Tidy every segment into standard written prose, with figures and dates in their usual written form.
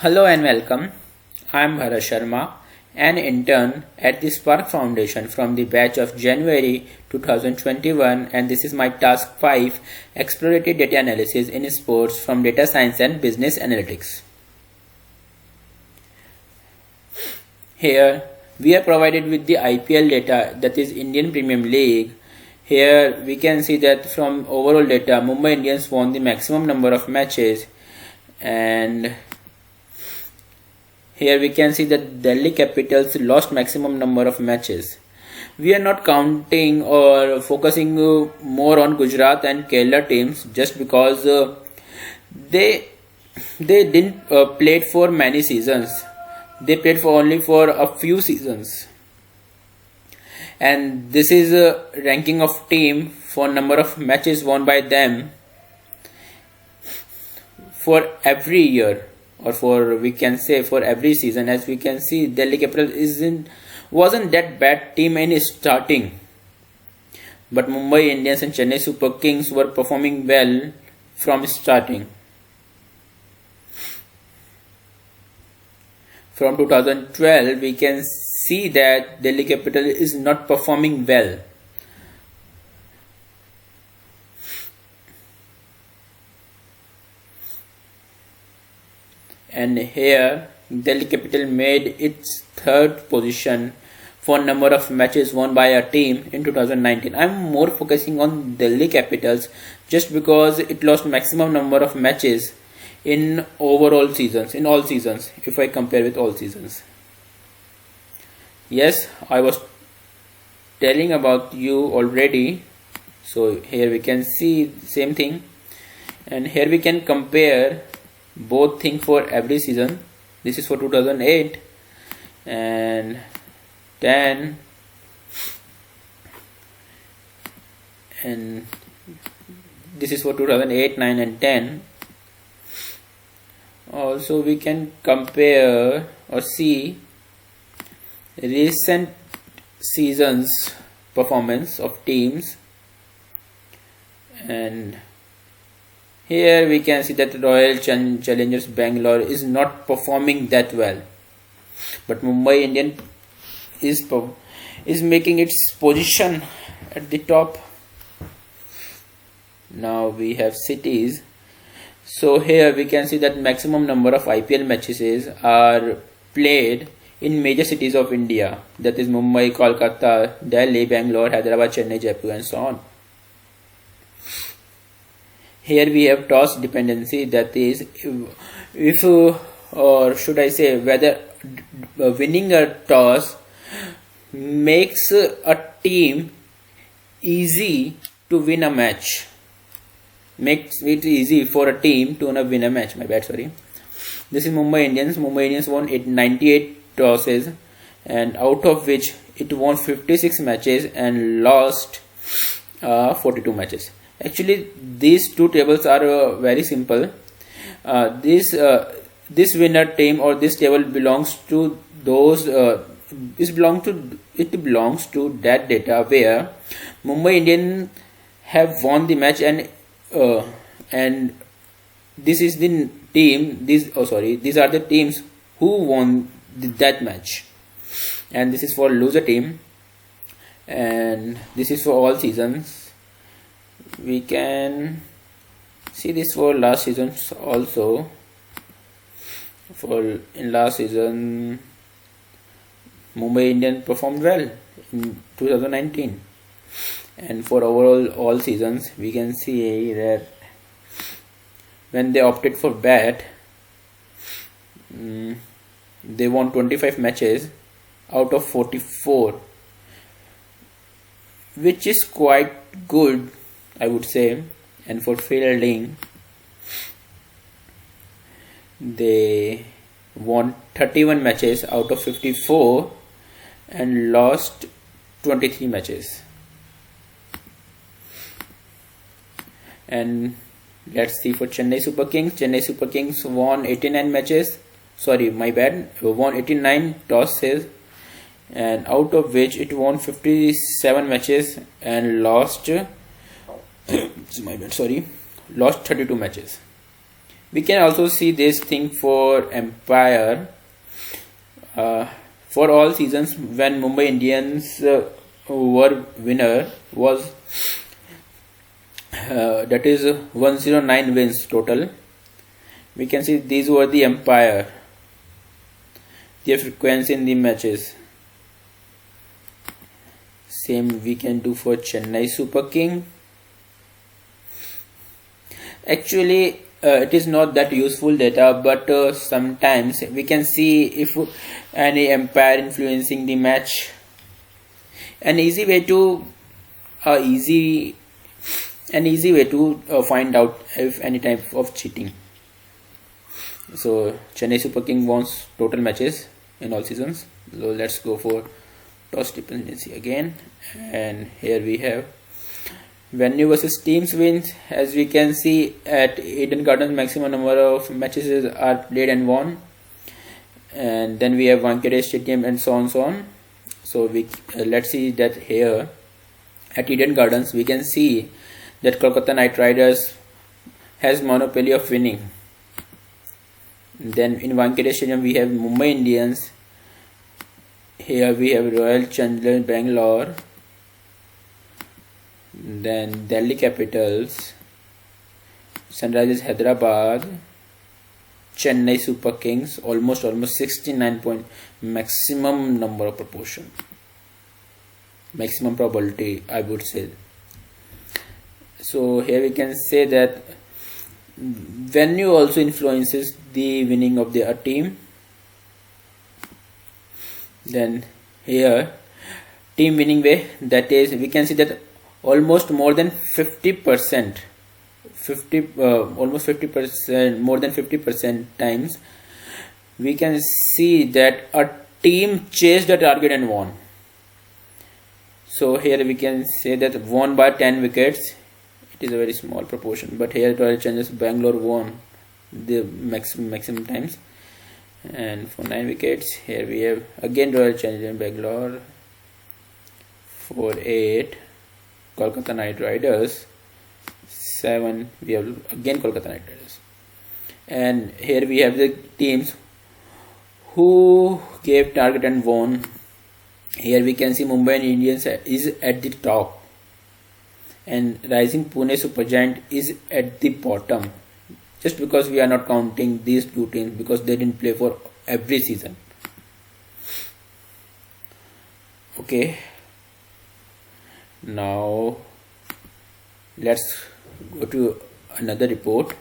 Hello and welcome. I am Bharat Sharma, an intern at the Spark Foundation from the batch of January 2021, and this is my task 5, Exploratory Data Analysis in Sports from Data Science and Business Analytics. Here we are provided with the IPL data, that is Indian Premium League. Here we can see that from overall data, Mumbai Indians won the maximum number of matches, and here we can see that Delhi Capitals lost maximum number of matches. We are not counting or focusing more on Gujarat and Kerala teams just because they didn't play for many seasons. They played for only for a few seasons. And this is a ranking of team for number of matches won by them for every year, or for we can say for every season. As we can see, Delhi Capital wasn't that bad team in starting, but Mumbai Indians and Chennai Super Kings were performing well from starting. From 2012 we can see that Delhi Capital is not performing well. And here Delhi Capital made its third position for number of matches won by a team in 2019. I'm more focusing on Delhi Capitals just because it lost maximum number of matches in overall seasons, in all seasons, if I compare with all seasons. Yes, I was telling about you already. So here we can see same thing, and here we can compare both things for every season. This is for 2008 and 10, and this is for 2008, 9 and 10. Also we can compare or see recent seasons performance of teams, and here we can see that Royal Challengers Bangalore is not performing that well, but Mumbai Indian is making its position at the top. Now we have cities. So here we can see that maximum number of IPL matches are played in major cities of India, that is Mumbai, Kolkata, Delhi, Bangalore, Hyderabad, Chennai, Jaipur and so on. Here we have toss dependency, that is if or should I say whether winning a toss makes a team easy to win a match, makes it easy for a team to win a match. My bad, sorry. This is Mumbai Indians. Mumbai Indians won 98 tosses, and out of which it won 56 matches and lost 42 matches. Actually, these two tables are very simple. This winner team or this table belongs to those. It belongs to that data where Mumbai Indians have won the match, and this is the team. These are the teams who won that match, and this is for loser team, and this is for all seasons. We can see this for last seasons also. In last season, Mumbai Indians performed well in 2019, and for overall all seasons we can see that when they opted for bat, they won 25 matches out of 44, which is quite good, I would say. And for fielding, they won 31 matches out of 54 and lost 23 matches. And let's see for Chennai Super Kings. Chennai Super Kings won 89 matches. Sorry, my bad. Won 89 tosses, and out of which it won 57 matches and lost. My bad. Sorry, lost 32 matches. We can also see this thing for Empire. For all seasons when Mumbai Indians were winner was that is 109 wins total. We can see these were the Empire, their frequency in the matches. Same we can do for Chennai Super King. Actually it is not that useful data, but sometimes we can see if any Empire influencing the match. An easy way to find out if any type of cheating. So Chennai Super King wants total matches in all seasons. So let's go for toss dependency again, and here we have venue versus teams wins. As we can see at Eden Gardens, maximum number of matches are played and won, and then we have Wankhede Stadium and so on. So we let's see that here at Eden Gardens we can see that Kolkata Knight Riders has monopoly of winning. Then in Wankhede Stadium we have Mumbai Indians. Here we have Royal Challengers Bangalore. Then Delhi Capitals, Sunrisers Hyderabad, Chennai Super Kings, almost 69 point, maximum number of proportion, maximum probability I would say. So here we can say that venue also influences the winning of their team. Then here team winning way, that is we can see that almost more than 50%, almost 50%, more than 50% times we can see that a team chased the target and won. So here we can say that won by 10 wickets. It is a very small proportion, but here Royal Challengers Bangalore won the maximum times, and for 9 wickets here we have again Royal Challengers Bangalore. For 8 Kolkata Knight Riders, 7 we have again Kolkata Knight Riders, and here we have the teams who gave target and won. Here we can see Mumbai Indians is at the top and Rising Pune Supergiant is at the bottom, just because we are not counting these two teams because they didn't play for every season. Okay, now let's go to another report,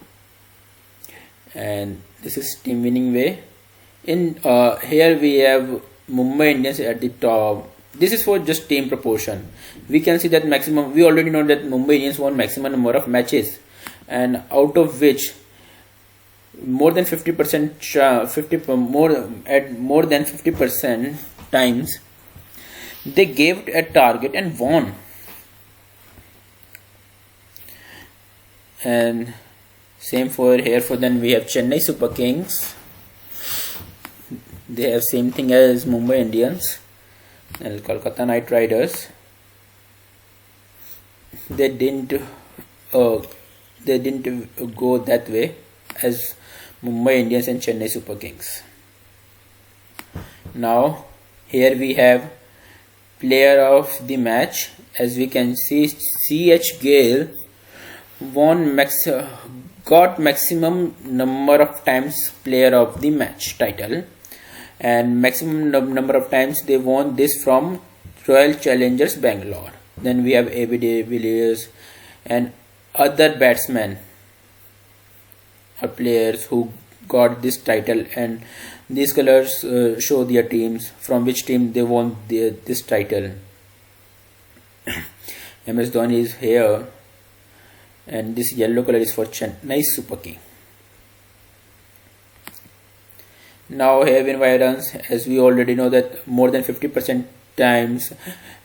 and this is team winning way. In here we have Mumbai Indians at the top. This is for just team proportion. We can see that maximum, we already know that Mumbai Indians won maximum number of matches, and out of which more than 50%, more than 50% times they gave a target and won. And same for here. For then we have Chennai Super Kings. They have same thing as Mumbai Indians and Kolkata Knight Riders. They didn't go that way as Mumbai Indians and Chennai Super Kings. Now here we have player of the match. As we can see, CH Gale got maximum number of times player of the match title, and maximum number of times they won this from Royal Challengers Bangalore. Then we have AB de Villiers and other batsmen or players who got this title, and these colors show their teams from which team they won this title. MS Dhoni is here, and this yellow color is for Chennai Super King. Now here win by runs, as we already know that more than 50% times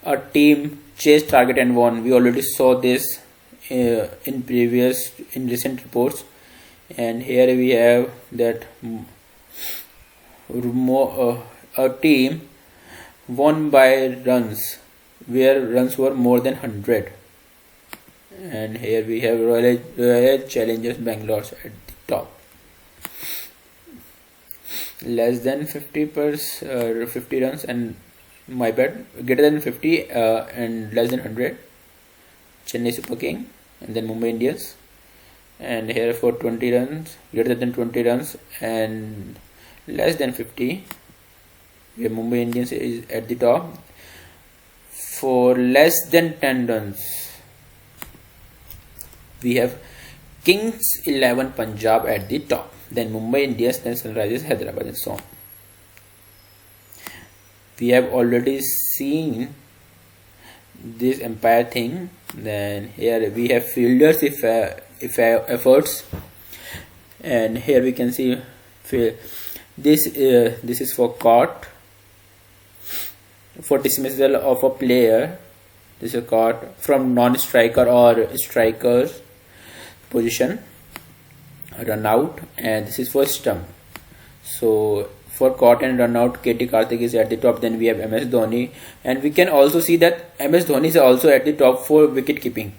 a team chased target and won. We already saw this in recent reports, and here we have that a team won by runs where runs were more than 100. And here we have Royal Challengers Bangalore at the top. less than 50 runs, and my bad, greater than 50 and less than 100, Chennai Super King, and then Mumbai Indians. And here for 20 runs, greater than 20 runs and less than 50, where Mumbai Indians is at the top. For less than 10 runs, we have Kings 11 Punjab at the top, then Mumbai Indians, then Sunrisers Hyderabad, and so on. We have already seen this empire thing. Then here we have fielders if efforts, and here we can see this is for caught, for dismissal of a player. This is caught from non-striker or striker's position, run out, and this is for stump. So for caught and run out, KT Karthik is at the top. Then we have MS Dhoni, and we can also see that MS Dhoni is also at the top for wicket keeping.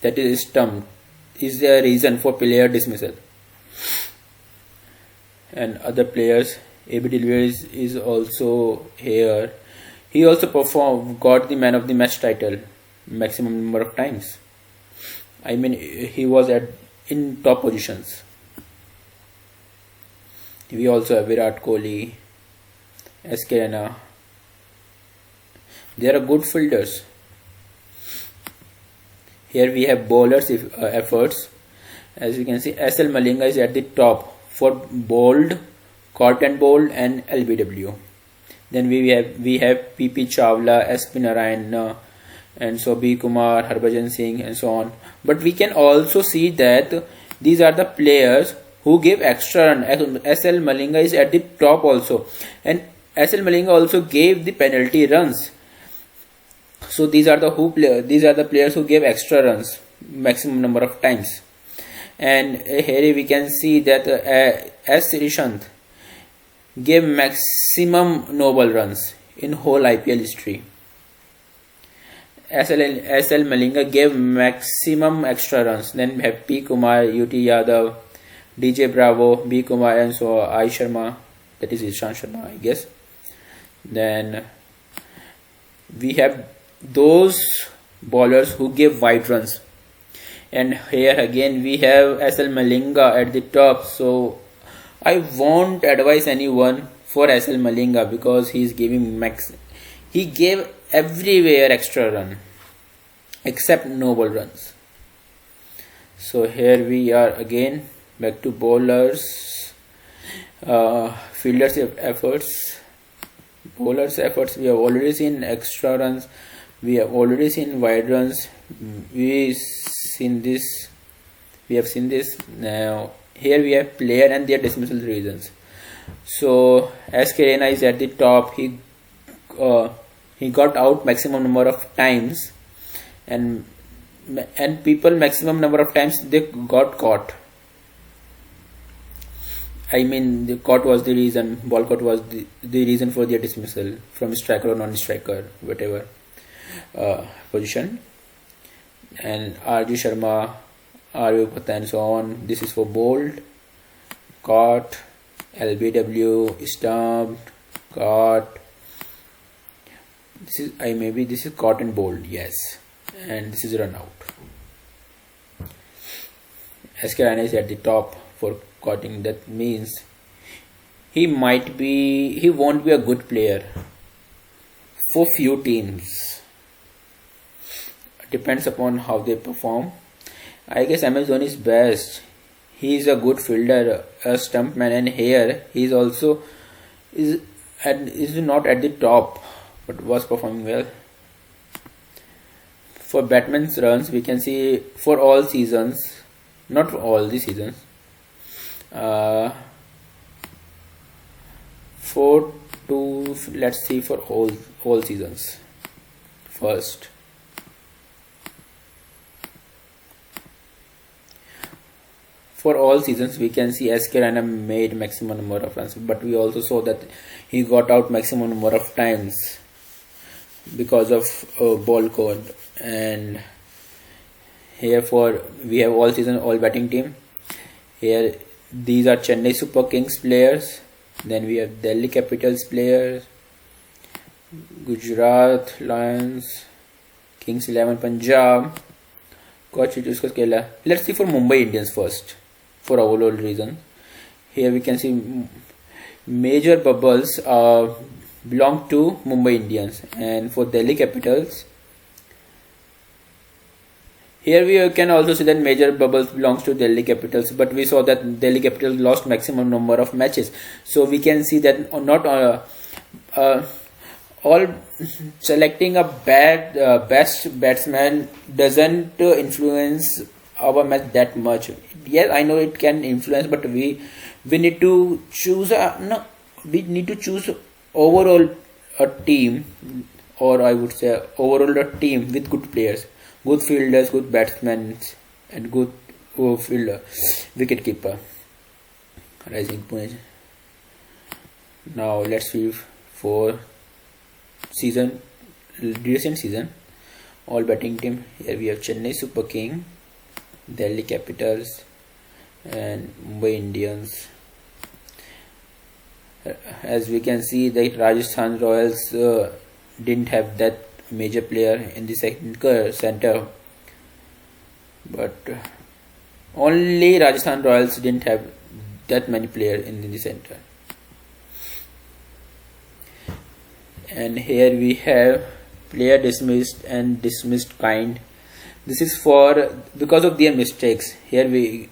That is stump is the reason for player dismissal. And other players, AB de Villiers is also here. He also got the man of the match title maximum number of times. I mean, he was in top positions. We also have Virat Kohli, SK Raina. They are good fielders. Here we have bowlers efforts. As you can see, SL Malinga is at the top for bowled, caught and bowled, and LBW. Then we have PP Chawla, SP Narayan, and so B Kumar, Harbhajan Singh, and so on. But we can also see that these are the players who give extra run. SL Malinga is at the top also, and SL Malinga also gave the penalty runs. So these are the players who gave extra runs maximum number of times. And here we can see that S. Srishant gave maximum no ball runs in whole IPL history. SL Malinga gave maximum extra runs. Then we have P. Kumar, UT Yadav, DJ Bravo, B. Kumar, and so I. Sharma. That is Ishant Sharma, I guess. Then we have those bowlers who give wide runs. And here again we have SL Malinga at the top. So I won't advise anyone for SL Malinga because he is giving he gave everywhere extra run except no ball runs. So here we are again back to bowlers, fielders efforts. Bowlers efforts, we have already seen extra runs, we have already seen wide runs, we have seen this. Now here we have player and their dismissal reasons. So SK Raina is at the top. He got out maximum number of times, and people maximum number of times they got caught. I mean, the caught was the reason, ball caught was the reason for their dismissal from striker or non-striker, whatever position. And RJ Sharma, RV Pata, and so on. This is for bowled, caught, LBW, stumped, caught. This is caught and bowled, yes. And this is run out. SK Raina is at the top for caughting. That means he won't be a good player for few teams. Depends upon how they perform. I guess MS Dhoni is best. He is a good fielder, a stumpman, and here he is also is not at the top, but was performing well. For batsman's runs, we can see for all seasons, not for all the seasons. Let's see for all seasons first. For all seasons, we can see SK Raina made maximum number of runs, but we also saw that he got out maximum number of times because of ball code. And here we have all season all batting team. Here these are Chennai Super Kings players, Then we have Delhi Capitals players, Gujarat Lions, Kings 11 Punjab. Let's see for Mumbai Indians first, for overall reason. Here we can see major bubbles belong to Mumbai Indians, and for Delhi Capitals, here we can also see that major bubbles belongs to Delhi Capitals, but we saw that Delhi Capitals lost maximum number of matches, so we can see that not all selecting a best batsman doesn't influence our match that much. Yes, I know it can influence, but we need to choose we need to choose overall a team, or I would say overall a team with good players, good fielders, good batsmen, and good fielder, wicket keeper. Rising Pune. Now let's see for recent season all batting team. Here we have Chennai Super King, Delhi Capitals, and Mumbai Indians. As we can see that Rajasthan Royals didn't have that major player in the center, but only Rajasthan Royals didn't have that many players in the center. And here we have player dismissed and dismissed kind. This is for because of their mistakes. Here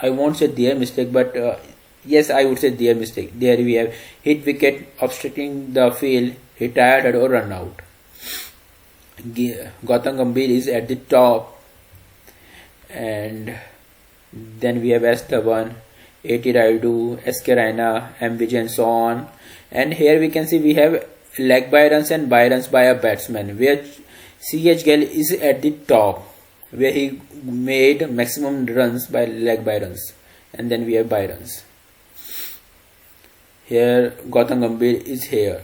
I won't say their mistake, but yes, I would say their mistake. There we have hit wicket obstructing the field, retired or run out. Gautam Gambhir is at the top, and then we have S. Dhawan, A.T. Raidu, S.K. Raina, M. Vijay, and so on. And here we can see we have leg by runs and by runs by a batsman, where C.H. Gill is at the top, where he made maximum runs by leg by runs, and then we have by runs. Here Gautam Gambhir is here,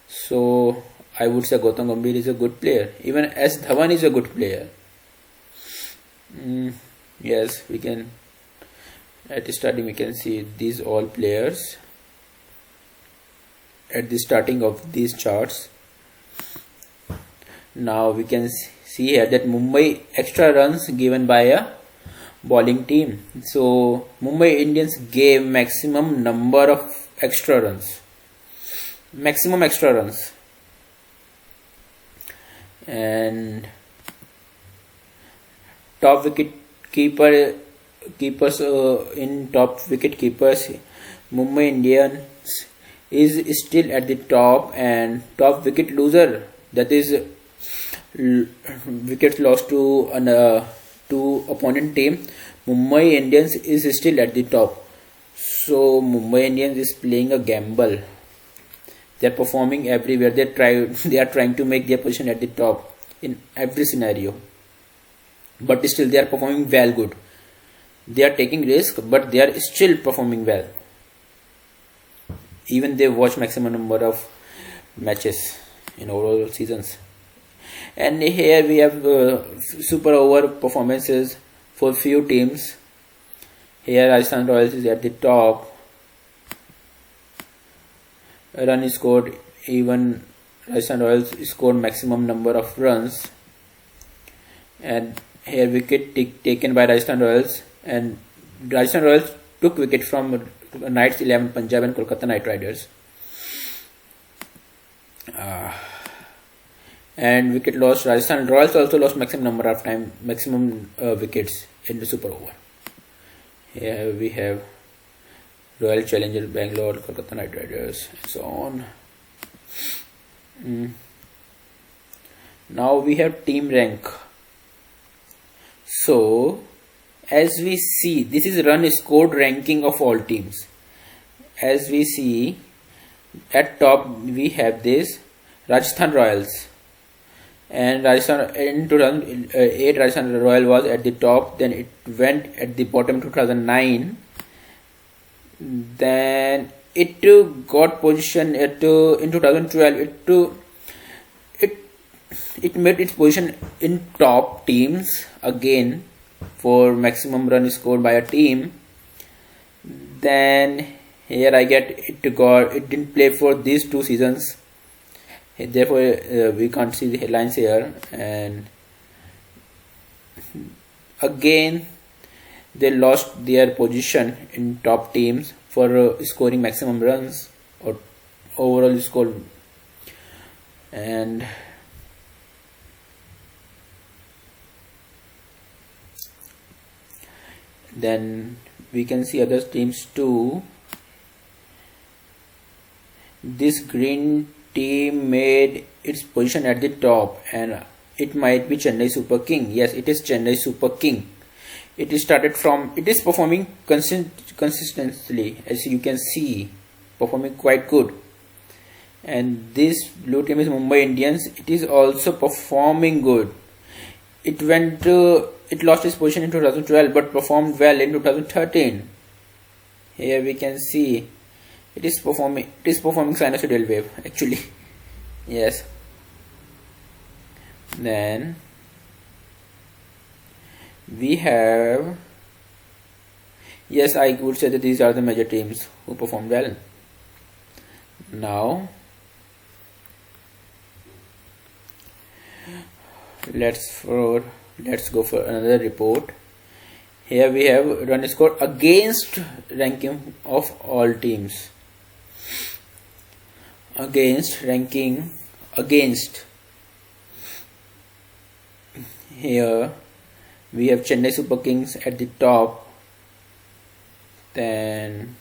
so I would say Gautam Gambhir is a good player. Even S. Dhawan is a good player. Yes, we can at the starting we can see these all players at the starting of these charts. Now we can see here that Mumbai extra runs given by a bowling team. So Mumbai Indians gave maximum number of extra runs, maximum extra runs, and top wicket keepers in top wicket keepers, Mumbai Indians is still at the top, and top wicket loser, that is wickets lost to opponent team, Mumbai Indians is still at the top. So Mumbai Indians is playing a gamble. They are performing everywhere. They are trying to make their position at the top in every scenario, but still they are performing well good. They are taking risk, but they are still performing well. Even they watch maximum number of matches in overall seasons. And here we have super over performances for few teams. Here Rajasthan Royals is at the top. Run is scored, even Rajasthan Royals scored maximum number of runs. And here wicket taken by Rajasthan Royals, and Rajasthan Royals took wicket from Knights 11 Punjab and Kolkata Knight Riders. And wicket loss, Rajasthan Royals also lost maximum number of wickets in the super over. Here we have Royal Challengers Bangalore, Kolkata Knight Riders, and so on. Now we have team rank. So as we see, this is run scored ranking of all teams. As we see, at top we have this Rajasthan Royals, and Rajasthan in 2008 Rajasthan Royal was at the top. Then it went at the bottom in 2009. Then it got position at in 2012. It made its position in top teams again for maximum run scored by a team. Then here I get it didn't play for these 2 seasons, therefore we can't see the headlines here. And again they lost their position in top teams for scoring maximum runs or overall score. And then we can see other teams too. This green team made its position at the top, and it might be Chennai Super King. Yes, it is Chennai Super King. It is performing consistently, as you can see, performing quite good. And this blue team is Mumbai Indians. It is also performing good. It lost its position in 2012 but performed well in 2013. Here we can see it is performing sinusoidal wave actually. Yes. Then we have, yes, I would say that these are the major teams who performed well. Now let's go for another report. Here we have run score against ranking of all teams. Here we have Chennai Super Kings at the top. Then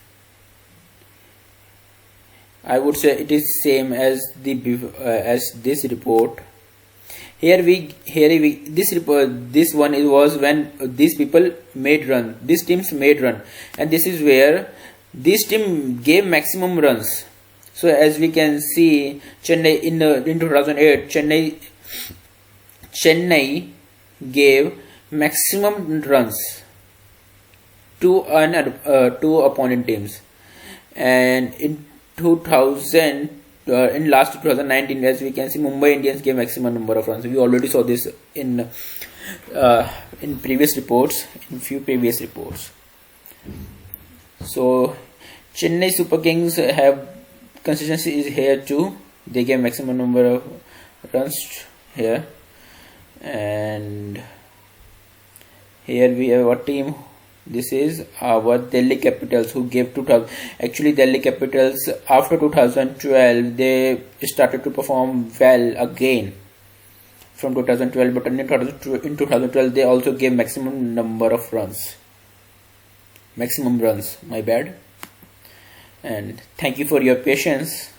I would say it is same as this report. This one was when these teams made run, and this is where this team gave maximum runs. So as we can see, Chennai in 2008, Chennai gave maximum runs to opponent teams, and in last 2019, as we can see, Mumbai Indians gave maximum number of runs. We already saw this in previous reports, So Chennai Super Kings have consistency is here too. They gave maximum number of runs here. And here we have a team. This is our Delhi Capitals, who gave 2000. Actually, Delhi Capitals after 2012 they started to perform well again from 2012, but in 2012 they also gave maximum runs. My bad. And thank you for your patience.